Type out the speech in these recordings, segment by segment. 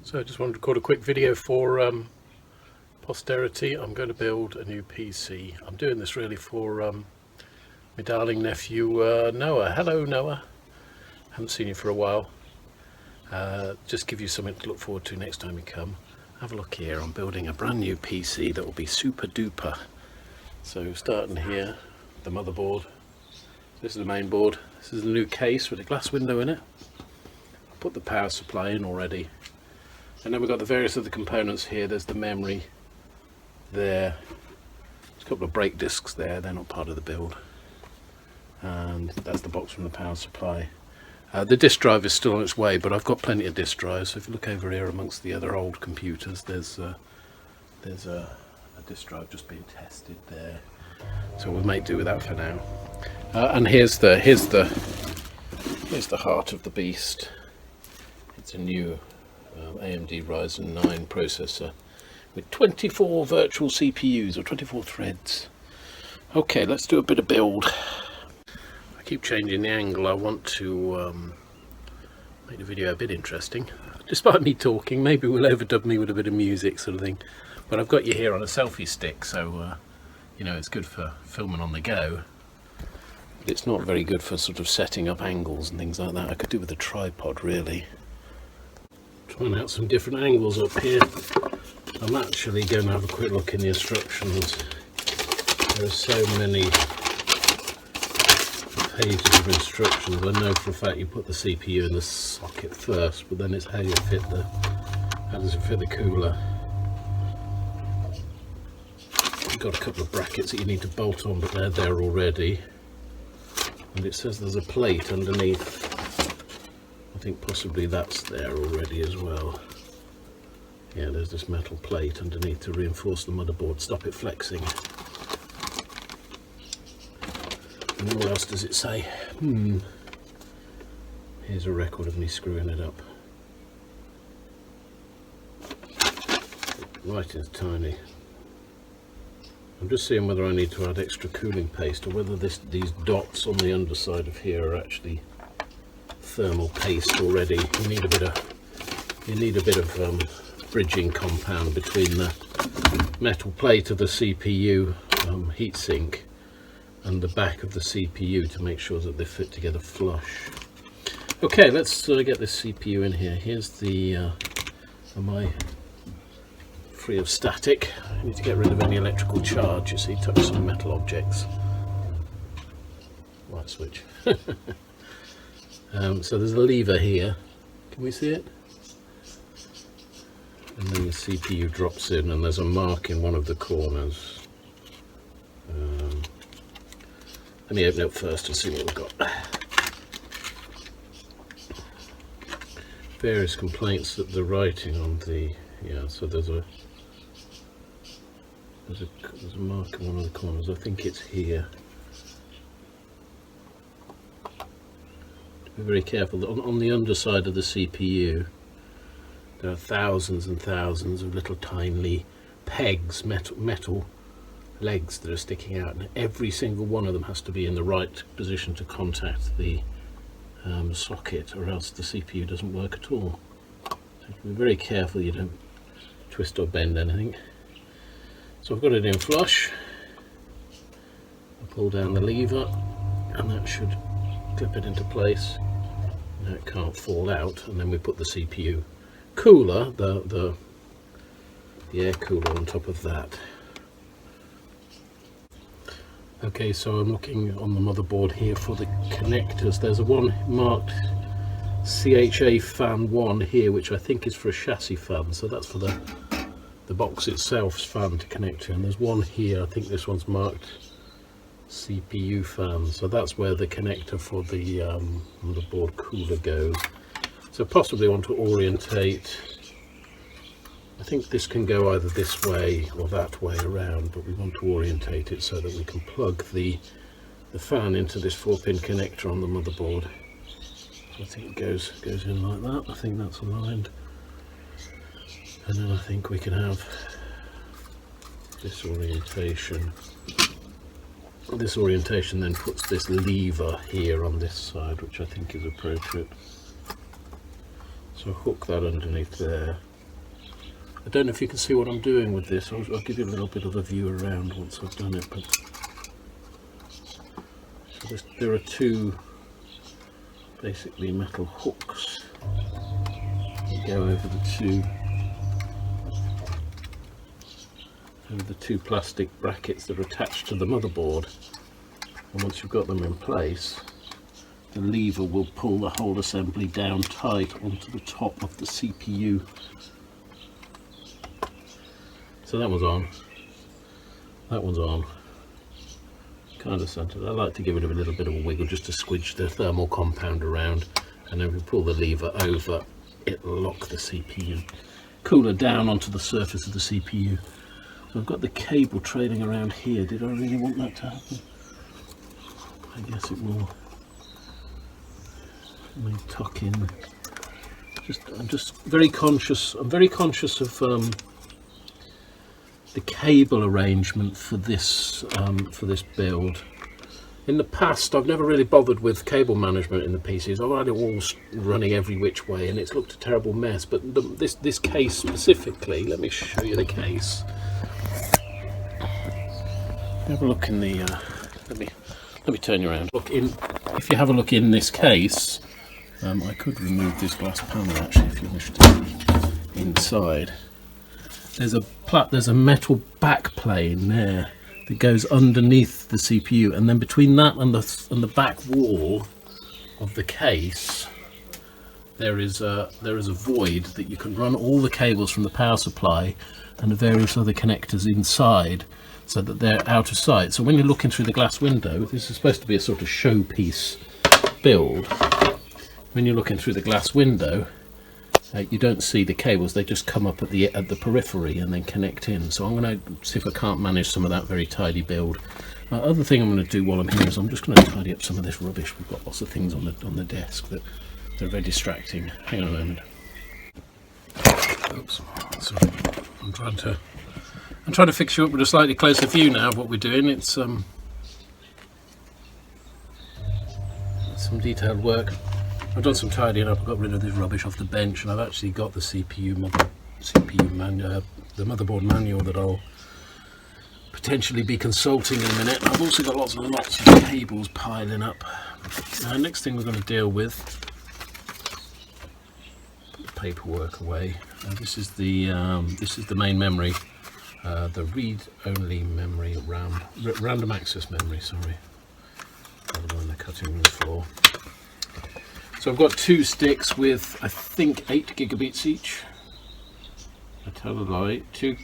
So I just wanted to record a quick video for posterity. I'm going to build a new PC. I'm doing this really for my darling nephew Noah. Hello Noah, haven't seen you for a while. Just give you something to look forward to next time you come. Have a look here. I'm building a brand new PC that will be super duper. So starting here, the motherboard. This is the main board. This is the new case with a glass window in it. Put the power supply in already. And then we've got the various other components here. There's the memory there. There's a couple of brake discs there. They're not part of the build. And that's the box from the power supply. The disk drive is still on its way, but I've got plenty of disk drives. So if you look over here amongst the other old computers, there's a disk drive just being tested there. So we'll make do with that for now. And here's the heart of the beast. It's a new AMD Ryzen 9 processor with 24 virtual CPUs or 24 threads. Okay, let's do a bit of build. I keep changing the angle. I want to make the video a bit interesting. Despite me talking, maybe we'll overdub me with a bit of music sort of thing. But I've got you here on a selfie stick, so you know, it's good for filming on the go. But it's not very good for sort of setting up angles and things like that. I could do with a tripod really. Trying out some different angles up here. I'm actually going to have a quick look in the instructions. There are so many pages of instructions. I know for a fact you put the CPU in the socket first, but then it's how does it fit the cooler. You've got a couple of brackets that you need to bolt on, but they're there already. And it says there's a plate underneath. I think possibly that's there already as well. Yeah, there's this metal plate underneath to reinforce the motherboard, stop it flexing. And then what else does it say? Here's a record of me screwing it up. Writing's tiny. I'm just seeing whether I need to add extra cooling paste or whether these dots on the underside of here are actually thermal paste already. You need a bit of bridging compound between the metal plate of the CPU heatsink and the back of the CPU to make sure that they fit together flush. Okay, let's get this CPU in here. Here's the am I free of static? I need to get rid of any electrical charge. You see, touch some metal objects. Light switch. So there's a lever here. Can we see it? And then the CPU drops in, and there's a mark in one of the corners. Let me open it up first and see what we've got. Various complaints that the writing on the so there's a mark in one of the corners. I think it's here. Be very careful. On the underside of the CPU there are thousands and thousands of little tiny pegs, metal legs that are sticking out, and every single one of them has to be in the right position to contact the socket, or else the CPU doesn't work at all. So you have to be very careful you don't twist or bend anything. So I've got it in flush. I pull down the lever and that should clip it into place. Now it can't fall out, and then we put the CPU cooler, the air cooler on top of that. Okay, so I'm looking on the motherboard here for the connectors. There's a one marked CHA fan 1 here, which I think is for a chassis fan, so that's for the box itself's fan to connect to. And there's one here, I think this one's marked CPU fan, so that's where the connector for the motherboard cooler goes. So possibly want to orientate. I think this can go either this way or that way around, but we want to orientate it so that we can plug the fan into this 4-pin connector on the motherboard. So I think it goes in like that. I think that's aligned, and then I think we can have this orientation. This orientation then puts this lever here on this side, which I think is appropriate. So hook that underneath there. I don't know if you can see what I'm doing with this. I'll give you a little bit of a view around once I've done it. But so there are two basically metal hooks that go over the two plastic brackets that are attached to the motherboard, and once you've got them in place, the lever will pull the whole assembly down tight onto the top of the CPU. So that one's on, that one's on, kind of centered. I like to give it a little bit of a wiggle just to squidge the thermal compound around, and then if we pull the lever over, it'll lock the CPU cooler down onto the surface of the CPU. So I've got the cable trailing around here. Did I really want that to happen? I guess it will. Let me tuck in. I'm just very conscious. I'm very conscious of the cable arrangement for this build. In the past, I've never really bothered with cable management in the PCs. I've had it all running every which way, and it's looked a terrible mess. But this case specifically, let me show you the case. Have a look in the. Let me turn you around. Look in. If you have a look in this case, I could remove this glass panel actually if you wish to. Inside, there's a metal back plane there that goes underneath the CPU, and then between that and the back wall of the case, there is a void that you can run all the cables from the power supply and the various other connectors inside, so that they're out of sight. So when you're looking through the glass window, this is supposed to be a sort of showpiece build. When you're looking through the glass window, you don't see the cables, they just come up at the periphery and then connect in. So I'm going to see if I can't manage some of that very tidy build. Other thing I'm going to do while I'm here is I'm just going to tidy up some of this rubbish. We've got lots of things on the desk that they're very distracting. Hang on a moment. Oops, sorry. I'm trying to fix you up with a slightly closer view now of what we're doing. It's some detailed work. I've done some tidying up. I've got rid of this rubbish off the bench, and I've actually got the CPU manual, the motherboard manual that I'll potentially be consulting in a minute. I've also got lots and lots of cables piling up. Next thing we're going to deal with, put the paperwork away. This is the main memory, the read-only memory, random access memory. Sorry, rather than the cutting room floor. So I've got two sticks with, I think, 8 gigabits each. I tell a lie. Two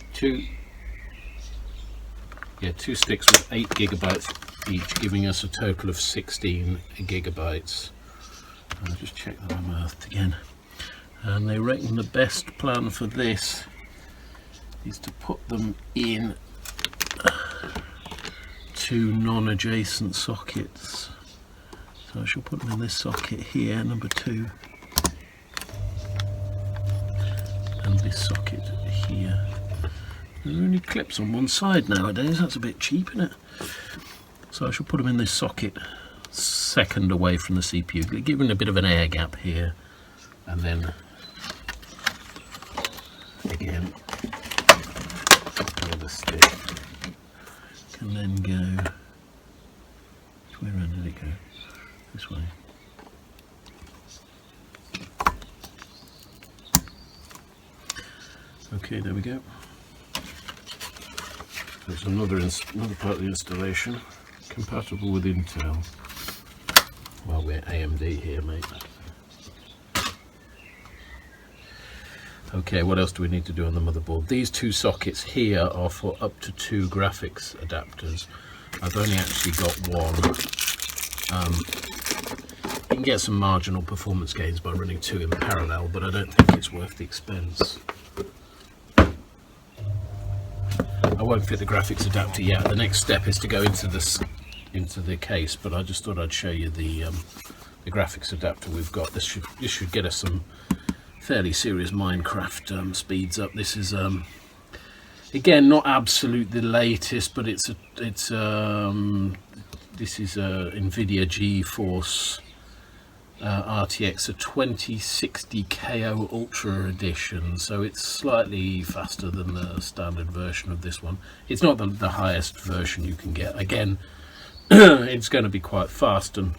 sticks with 8 gigabytes each, giving us a total of 16 gigabytes. I'll just check that I'm earthed again. And they reckon the best plan for this is to put them in two non-adjacent sockets. So I shall put them in this socket here, number 2, and this socket here. There are only clips on one side nowadays, that's a bit cheap, isn't it? So I shall put them in this socket second away from the CPU, giving a bit of an air gap here, and then again another stick can then go, which way around did it go? This way. Okay, there we go. There's another part of the installation, compatible with Intel. Well, we're AMD here, mate. Okay, what else do we need to do on the motherboard? These two sockets here are for up to 2 graphics adapters. I've only actually got one. You can get some marginal performance gains by running 2 in parallel, but I don't think it's worth the expense. I won't fit the graphics adapter yet. The next step is to go into the case, but I just thought I'd show you the graphics adapter we've got. This should get us some fairly serious Minecraft speeds up. This is again not absolute the latest, but this is a NVIDIA GeForce RTX, a 2060 KO Ultra Edition, so it's slightly faster than the standard version of this one. It's not the highest version you can get. Again, it's going to be quite fast and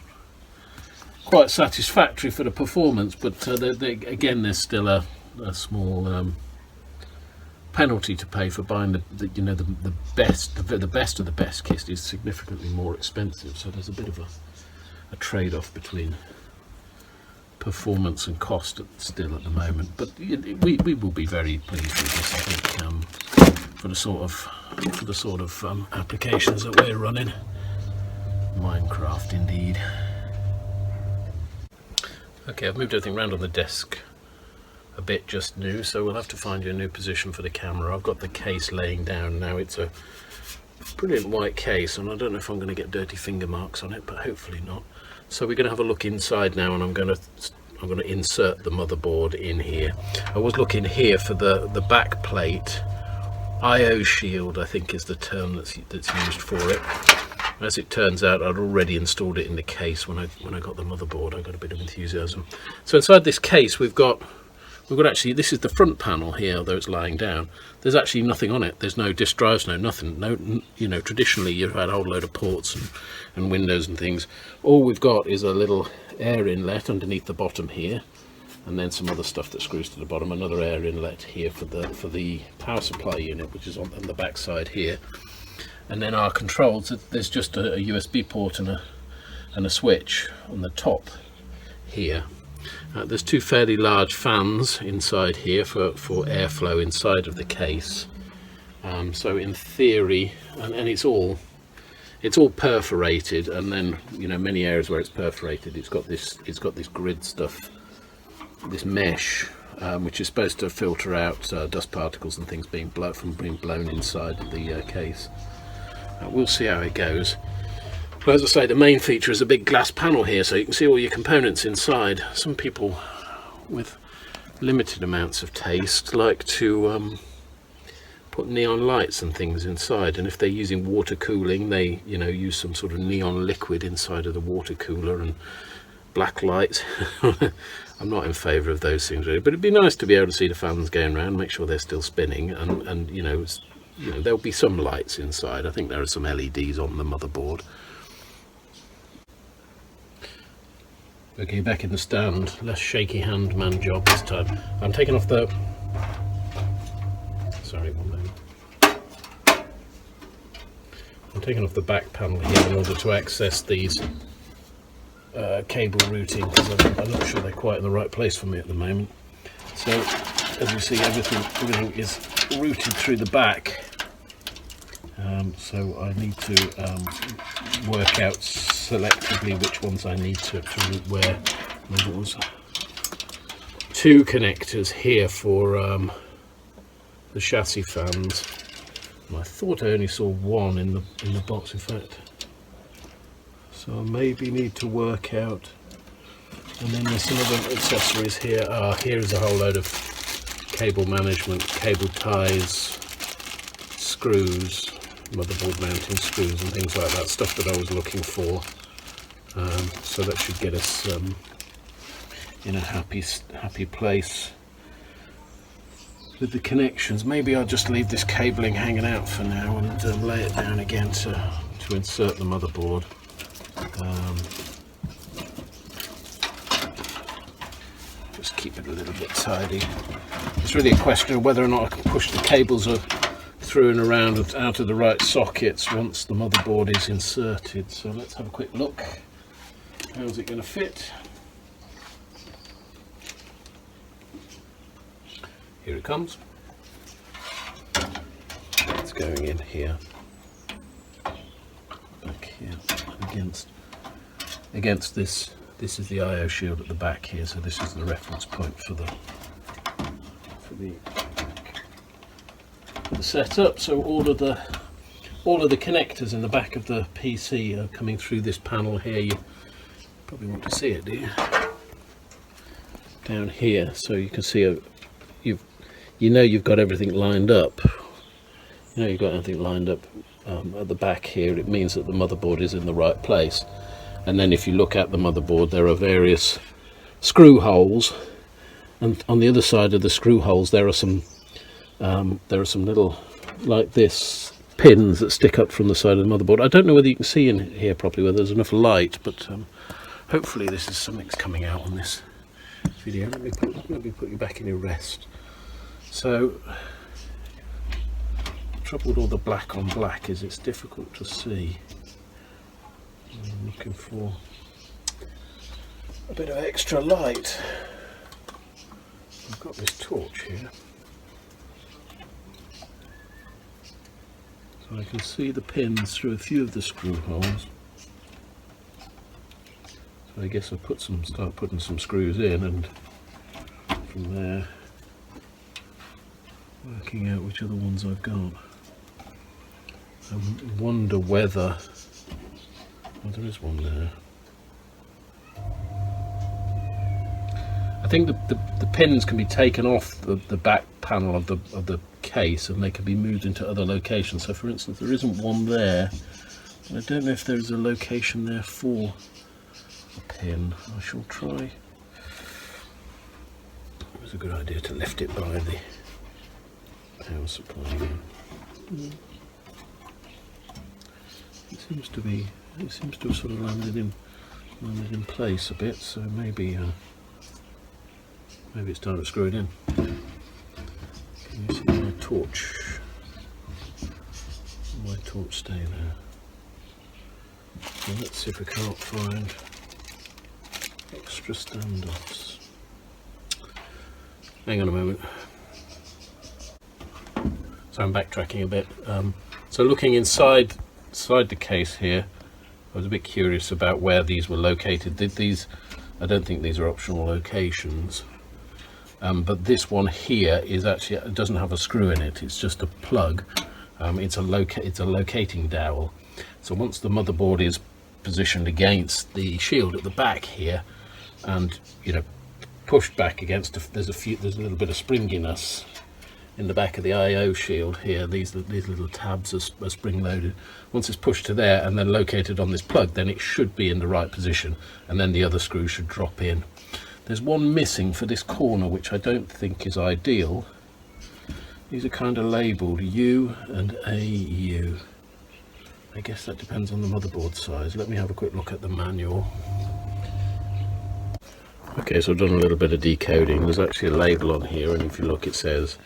quite satisfactory for the performance, but again, there's still a small penalty to pay for buying the best of the best kit is significantly more expensive, so there's a bit of a trade-off between performance and cost still at the moment, but we will be very pleased with this, I think, for the sort of applications that we're running. Minecraft indeed. Okay, I've moved everything around on the desk a bit just now, so we'll have to find you a new position for the camera. I've got the case laying down now. It's a brilliant white case, and I don't know if I'm going to get dirty finger marks on it, but hopefully not. So we're going to have a look inside now, and I'm going to insert the motherboard in here. I was looking here for the back plate. IO shield, I think, is the term that's used for it. As it turns out, I'd already installed it in the case when I got the motherboard. I got a bit of enthusiasm. So inside this case, we've got actually, this is the front panel here, although it's lying down. There's actually nothing on it. There's no disk drives, no nothing. No, you know, traditionally you've had a whole load of ports and windows and things. All we've got is a little air inlet underneath the bottom here, and then some other stuff that screws to the bottom. Another air inlet here for the power supply unit, which is on the back side here. And then our controls, there's just a USB port and a switch on the top here. There's two fairly large fans inside here for airflow inside of the case. So in theory, and it's all perforated, and then, you know, many areas where it's perforated, it's got this grid stuff, this mesh, which is supposed to filter out dust particles and things being blown inside the case. We'll see how it goes. But as I say, the main feature is a big glass panel here, so you can see all your components inside. Some people with limited amounts of taste like to put neon lights and things inside, and if they're using water cooling, they use some sort of neon liquid inside of the water cooler and black lights. I'm not in favour of those things really, but it'd be nice to be able to see the fans going around, make sure they're still spinning, and there'll be some lights inside. I think there are some LEDs on the motherboard. Okay, back in the stand, less shaky hand man job this time. I'm taking off the... Sorry, one moment. I'm taking off the back panel here in order to access these cable routing, because I'm not sure they're quite in the right place for me at the moment. So, as you see, everything is routed through the back. So I need to work out selectively which ones I need to route where. There was two connectors here for the chassis fans, and I thought I only saw one in the box, in fact. So I maybe need to work out. And then there's some other accessories here. Here is a whole load of cable management, cable ties, screws, motherboard mounting screws and things like that, stuff that I was looking for. So that should get us in a happy place with the connections. Maybe I'll just leave this cabling hanging out for now and lay it down again to insert the motherboard. Just keep it a little bit tidy. It's really a question of whether or not I can push the cables through and around and out of the right sockets once the motherboard is inserted. So let's have a quick look. How's it going to fit? Here it comes. It's going in here, back here, against this. This is the IO shield at the back here, so this is the reference point for the setup. So all of the connectors in the back of the PC are coming through this panel here. You probably want to see it, do you? Down here, so you can see you've got everything lined up. You've got everything lined up at the back here. It means that the motherboard is in the right place. And then if you look at the motherboard, there are various screw holes, and on the other side of the screw holes there are some little, like this, pins that stick up from the side of the motherboard. I don't know whether you can see in here properly, whether there's enough light, but hopefully this is something's coming out on this video. Let me put you back in your rest. So the trouble with all the black on black is it's difficult to see. I'm looking for a bit of extra light. I've got this torch here, so I can see the pins through a few of the screw holes. So I guess I'll start putting some screws in, and from there working out which other ones I've got. I wonder whether, well, there is one there. I think the pins can be taken off the back panel of the case, and they can be moved into other locations. So for instance, there isn't one there. I don't know if there's a location there for a pin. I shall try. It was a good idea to lift it by the power supply again. It seems to have sort of landed in place a bit, so maybe it's time to screw it in. Can you see my torch? Will my torch stay there? So let's see if we can't find extra standoffs. Hang on a moment. So I'm backtracking a bit. So looking inside the case here, I was a bit curious about where these were located. I don't think these are optional locations. But this one here is actually, it doesn't have a screw in it, it's just a plug. It's a locating dowel. So once the motherboard is positioned against the shield at the back here, and pushed back against, there's a little bit of springiness in the back of the I/O shield here. These little tabs are spring loaded. Once it's pushed to there and then located on this plug, then it should be in the right position, and then the other screw should drop in. There's one missing for this corner, which I don't think is ideal. These are kind of labelled U and AU. I guess that depends on the motherboard size. Let me have a quick look at the manual. Okay, so I've done a little bit of decoding. There's actually a label on here, and if you look, it says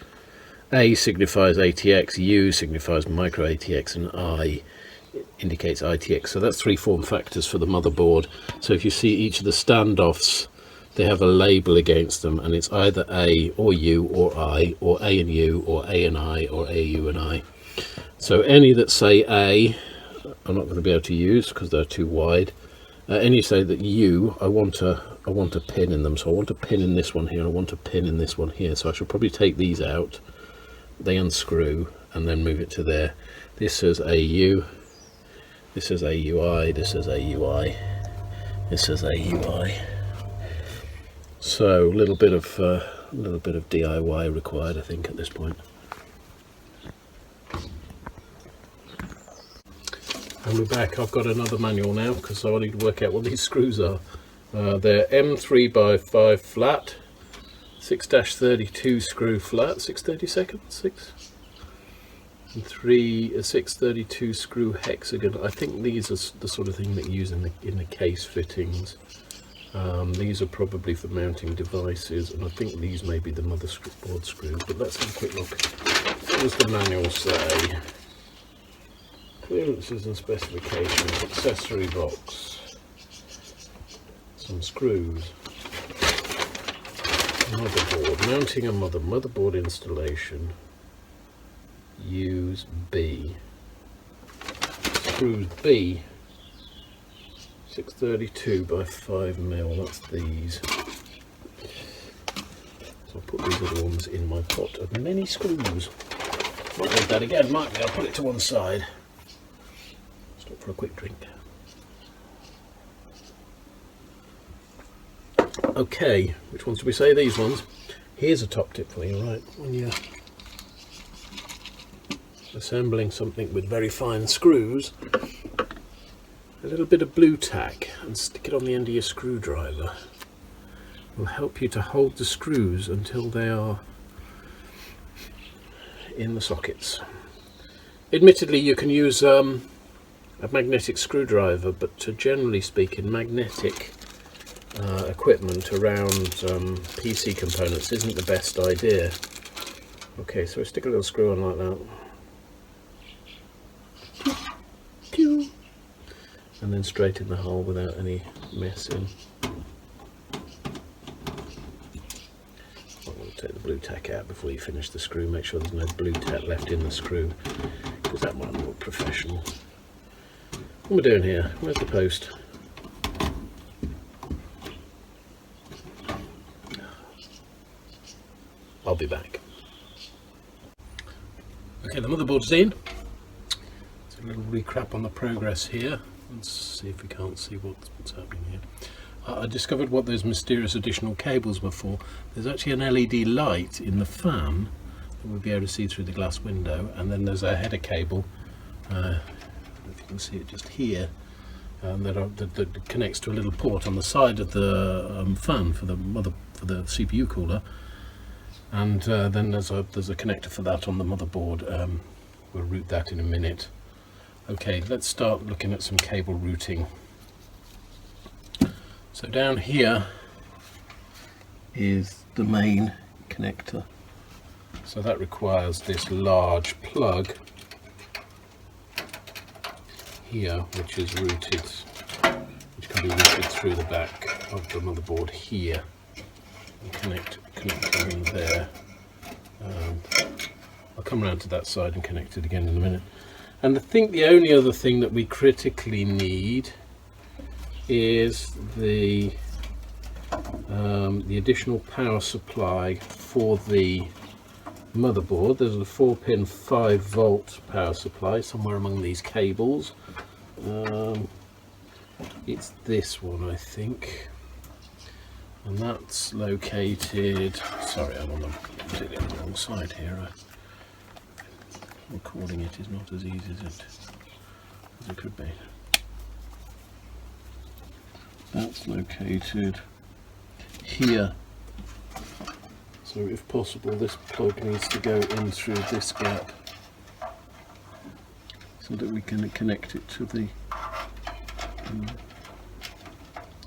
A signifies ATX, U signifies micro ATX, and I indicates ITX. So that's 3 form factors for the motherboard. So if you see each of the standoffs, they have a label against them, and it's either A or U or I, or A and U, or A and I, or AU and I. So any that say A, I'm not going to be able to use because they're too wide. Any say that U, I want a pin in them. So I want a pin in this one here, and I want a pin in this one here. So I should probably take these out. They unscrew and then move it to there. This says AU. This says AUI. This says AUI. This says AUI. So a little bit of DIY required, I think, at this point. And we're back. I've got another manual now because I need to work out what these screws are. They're M3x5 flat, 6-32 screw flat, 6/32, 6, and 6/32 screw hexagon. I think these are the sort of thing that you use in the case fittings. These are probably for mounting devices, and I think these may be the motherboard screws, but let's have a quick look. What does the manual say? Clearances and specifications, accessory box, some screws, motherboard, mounting a motherboard installation, use B, screws B, 6/32 by 5mm, that's these. So I'll put these other ones in my pot of many screws. Might need that again, might be. I'll put it to one side. Stop for a quick drink. Okay, which ones do we say? These ones. Here's a top tip for you, right? When you're assembling something with very fine screws, a little bit of blue tack and stick it on the end of your screwdriver. It will help you to hold the screws until they are in the sockets. Admittedly, you can use a magnetic screwdriver, but generally speaking, magnetic equipment around PC components isn't the best idea. Okay, so I stick a little screw on like that. And then straight in the hole without any messing. I'm going to take the blue tack out before you finish the screw. Make sure there's no blue tack left in the screw, because that might look professional. What am I doing here? Where's the post? I'll be back. Okay, the motherboard's in. It's a little recap on the progress here. Let's see if we can't see what's happening here. I discovered what those mysterious additional cables were for. There's actually an LED light in the fan that we'll be able to see through the glass window, and then there's a header cable, I don't know if you can see it just here, that connects to a little port on the side of the fan for the CPU cooler, and then there's a connector for that on the motherboard. We'll route that in a minute. Okay, let's start looking at some cable routing. So down here is the main connector. So that requires this large plug here, which is routed, which can be routed through the back of the motherboard here and connecting in there. I'll come around to that side and connect it again in a minute. And I think the only other thing that we critically need is the additional power supply for the motherboard. There's a 4-pin 5-volt power supply somewhere among these cables. It's this one, I think, and that's located. Sorry, I'm on the wrong side here. Recording it is not as easy as it could be. That's located here, so if possible this plug needs to go in through this gap so that we can connect it to the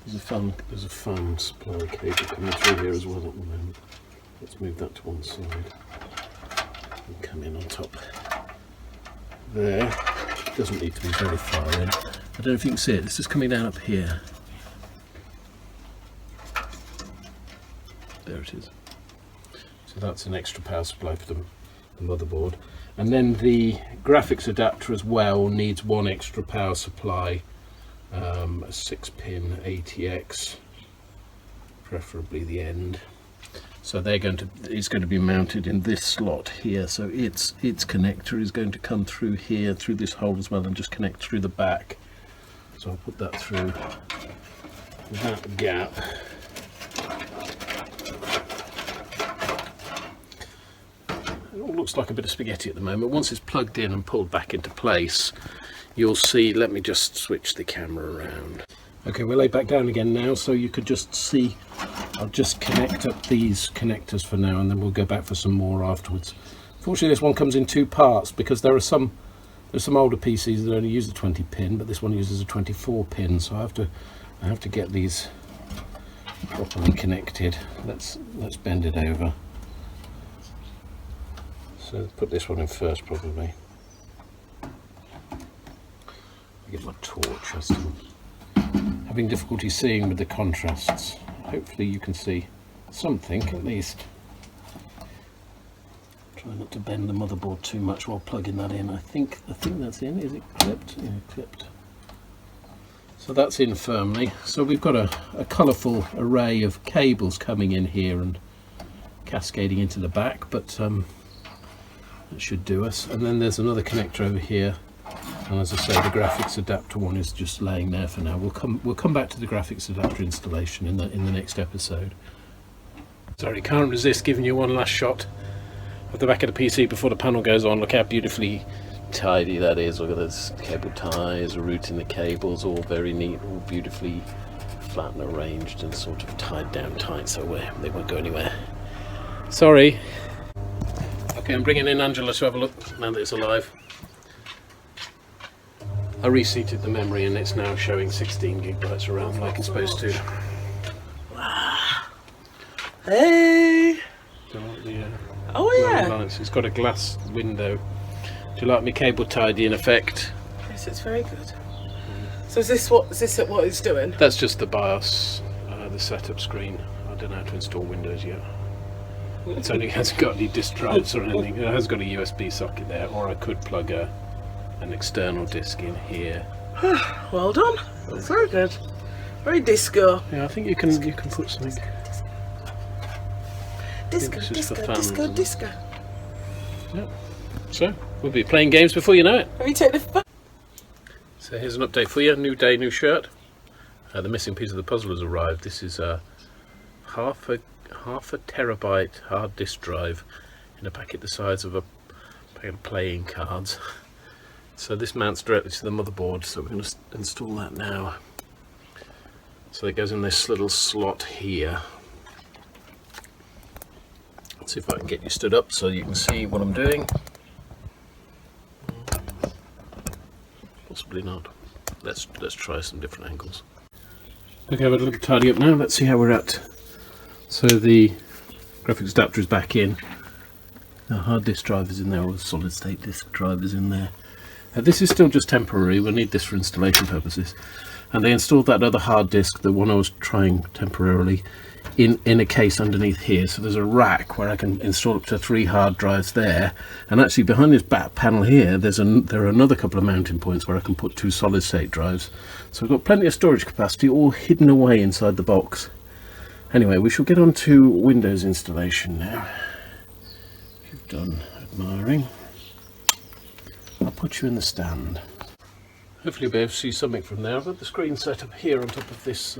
there's a fan supply cable coming through here as well at the moment. Let's move that to one side and come in on top there. It doesn't need to be very far in. I don't know if you can see it, it's just coming down up here. There it is. So that's an extra power supply for the motherboard. And then the graphics adapter as well needs one extra power supply, a 6-pin ATX, preferably the end. So it's going to be mounted in this slot here. So its connector is going to come through here, through this hole as well, and just connect through the back. So I'll put that through that gap. It all looks like a bit of spaghetti at the moment. Once it's plugged in and pulled back into place, you'll see. Let me just switch the camera around. Okay, we're laid back down again now, so you could just see. I'll just connect up these connectors for now, and then we'll go back for some more afterwards. Fortunately, this one comes in 2 parts, because there's some older PCs that only use a 20-pin, but this one uses a 24-pin. So I have to get these properly connected. Let's bend it over. So put this one in first, probably. I'll get my torch. I'm still having difficulty seeing with the contrasts. Hopefully you can see something at least. Try not to bend the motherboard too much while plugging that in. I think that's in. Is it clipped? Yeah, clipped. So that's in firmly. So we've got a colourful array of cables coming in here and cascading into the back, but that should do us. And then there's another connector over here, and as I say, the graphics adapter one is just laying there for now. We'll come back to the graphics adapter installation in the next episode. Sorry, can't resist giving you one last shot of the back of the PC before the panel goes on. Look how beautifully tidy that is. Look at those cable ties, routing the cables, all very neat, all beautifully flat and arranged and sort of tied down tight so they won't go anywhere. Sorry. Okay, I'm bringing in Angela to have a look now that it's alive. I reseated the memory and it's now showing 16 gigabytes around like it's supposed to. Hey! Oh yeah! Lights. It's got a glass window. Do you like my cable tidying effect? Yes, it's very good. So is this what it's doing? That's just the BIOS, the setup screen. I don't know how to install Windows yet. It only hasn't got any disk drives or anything. It has got a USB socket there, or I could plug an external disk in here. Well done. That's very good. Very disco. Yeah, I think you can put something. Disco. Yep. So we'll be playing games before you know it. Have you taken the So here's an update for you. New day, new shirt. The missing piece of the puzzle has arrived. This is half a terabyte hard disk drive in a packet the size of a packet of playing cards. So this mounts directly to the motherboard, so we're going to install that now. So it goes in this little slot here. Let's see if I can get you stood up so you can see what I'm doing. Possibly not. Let's try some different angles. Okay, I've had a little tidy up now. Let's see how we're at. So the graphics adapter is back in. The hard disk drive is in there, or the solid state disk drive is in there. This is still just temporary. We'll need this for installation purposes. And they installed that other hard disk, the one I was trying temporarily, in a case underneath here. So there's a rack where I can install up to 3 hard drives there. And actually behind this back panel here, there are another couple of mounting points where I can put 2 solid state drives. So I've got plenty of storage capacity, all hidden away inside the box. Anyway, we shall get on to Windows installation now. You've done admiring. I'll put you in the stand. Hopefully you'll be able to see something from there. I've got the screen set up here on top of this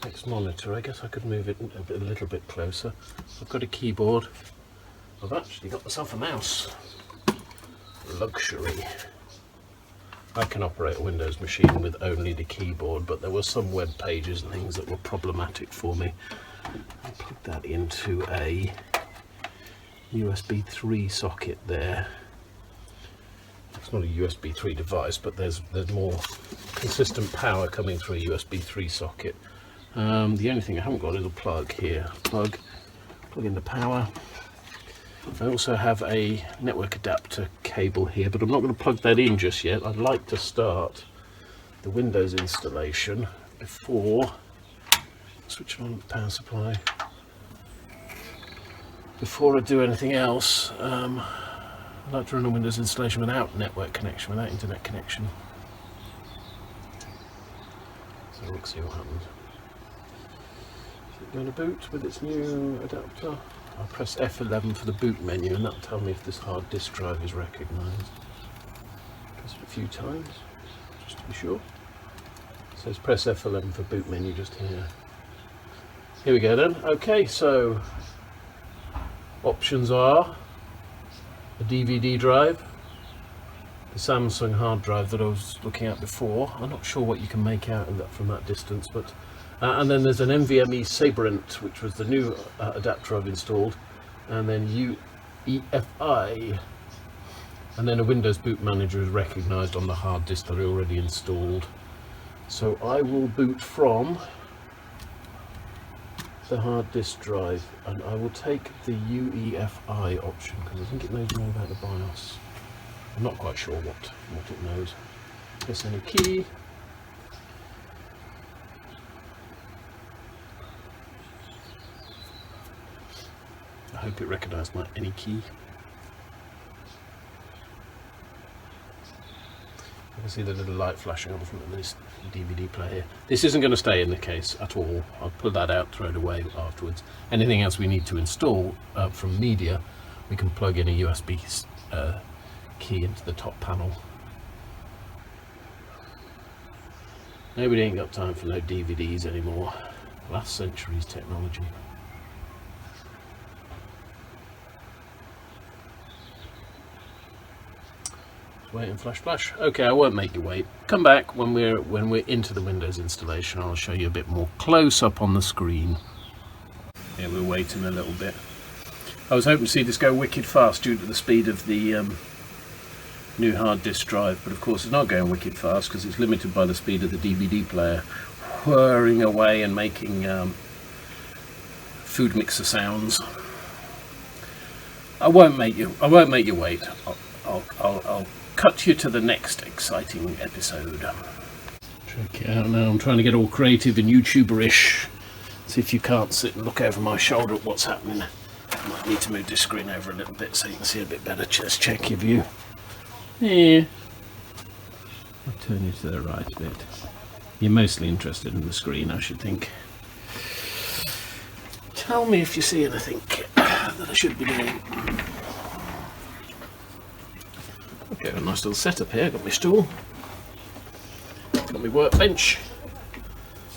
next monitor. I guess I could move it a little bit closer. I've got a keyboard. I've actually got myself a mouse. Luxury. I can operate a Windows machine with only the keyboard, but there were some web pages and things that were problematic for me. I plugged that into a USB 3 socket there. It's not a USB 3 device, but there's more consistent power coming through a USB 3 socket. The only thing I haven't got is a plug here. Plug in the power. I also have a network adapter cable here, but I'm not going to plug that in just yet. I'd like to start the Windows installation before switching on the power supply. Before I do anything else, I'd like to run a Windows installation without network connection, without internet connection. So we'll see what happens. Is it going to boot with its new adapter? I'll press F11 for the boot menu and that'll tell me if this hard disk drive is recognised. Press it a few times, just to be sure. So let's press F11 for boot menu just here. Here we go then. Okay, so options are a DVD drive, the Samsung hard drive that I was looking at before. I'm not sure what you can make out of that from that distance, but and then there's an NVMe Sabrent, which was the new adapter I've installed, and then UEFI, and then a Windows Boot Manager is recognised on the hard disk that I already installed. So I will boot from the hard disk drive, and I will take the UEFI option because I think it knows more about the BIOS. I'm not quite sure what it knows. Press any key. I hope it recognised my any key. I can see the little light flashing on the front of this DVD player. This isn't going to stay in the case at all. I'll pull that out, throw it away afterwards. Anything else we need to install from media, we can plug in a USB key into the top panel. Nobody ain't got time for no DVDs anymore. Last century's technology. Wait and flash. Okay, I won't make you wait. Come back when we're into the Windows installation. I'll show you a bit more close up on the screen. Yeah, we're waiting a little bit. I was hoping to see this go wicked fast due to the speed of the new hard disk drive, but of course it's not going wicked fast because it's limited by the speed of the DVD player, whirring away and making food mixer sounds. I won't make you wait. I'll cut you to the next exciting episode. Check it out now. I'm trying to get all creative and YouTuber-ish. See if you can't sit and look over my shoulder at what's happening. I might need to move this screen over a little bit so you can see a bit better. Just check your view. Yeah. I'll turn you to the right a bit. You're mostly interested in the screen, I should think. Tell me if you see anything that I should be doing. Okay, a nice little setup here. Got my stool, got my workbench,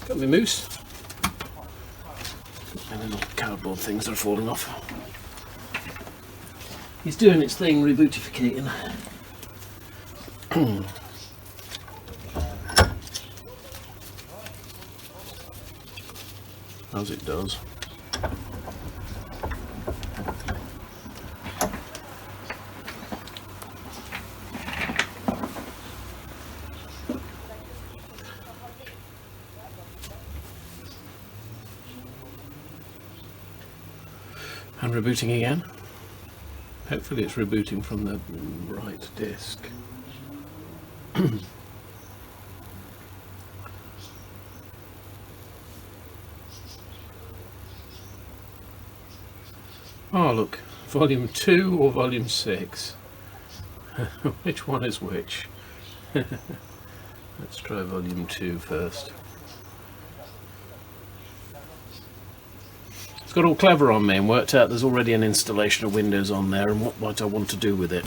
got my moose, and then little cardboard things that are falling off. He's doing its thing, rebootificating. As it does. And rebooting again. Hopefully it's rebooting from the right disk. Oh look, volume 2 or volume 6? Which one is which? Let's try volume 2 first. It's got all clever on me and worked out there's already an installation of Windows on there, and what might I want to do with it?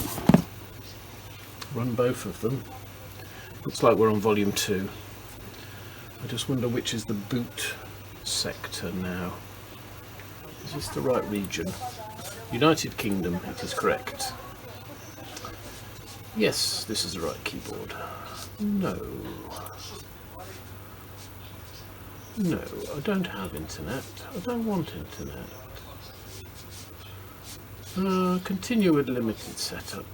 Run both of them. Looks like we're on volume 2. I just wonder which is the boot sector now. Is this the right region? United Kingdom, it is correct. Yes, this is the right keyboard. No. No, I don't have internet. I don't want internet. Continue with limited setup.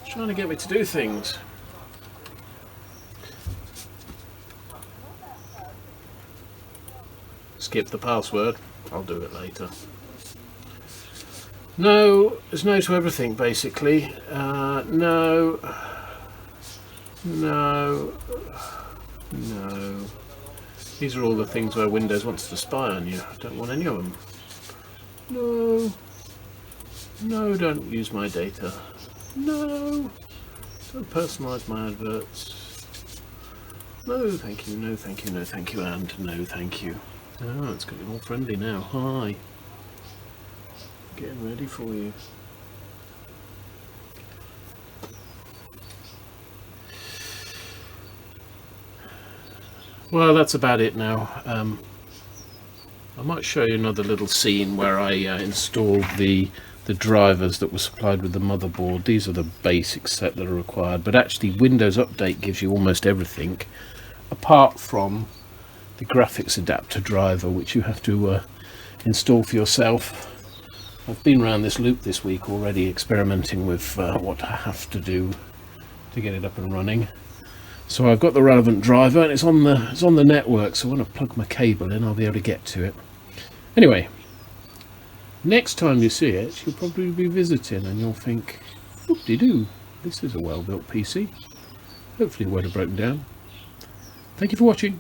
It's trying to get me to do things. Skip the password. I'll do it later. No, there's no to everything basically. No. These are all the things where Windows wants to spy on you. I don't want any of them. No, don't use my data. No, don't personalise my adverts. No, thank you, no, thank you, no, thank you, and no, thank you. Oh, it's getting all friendly now. Hi. Getting ready for you. Well, that's about it now. I might show you another little scene where I installed the drivers that were supplied with the motherboard. These are the basic set that are required, but actually Windows Update gives you almost everything apart from the graphics adapter driver, which you have to install for yourself. I've been around this loop this week already, experimenting with what I have to do to get it up and running. So I've got the relevant driver, and it's on the network, so when I plug my cable in I'll be able to get to it. Anyway, next time you see it you'll probably be visiting and you'll think, whoop-de-doo, this is a well-built PC. Hopefully it won't have broken down. Thank you for watching.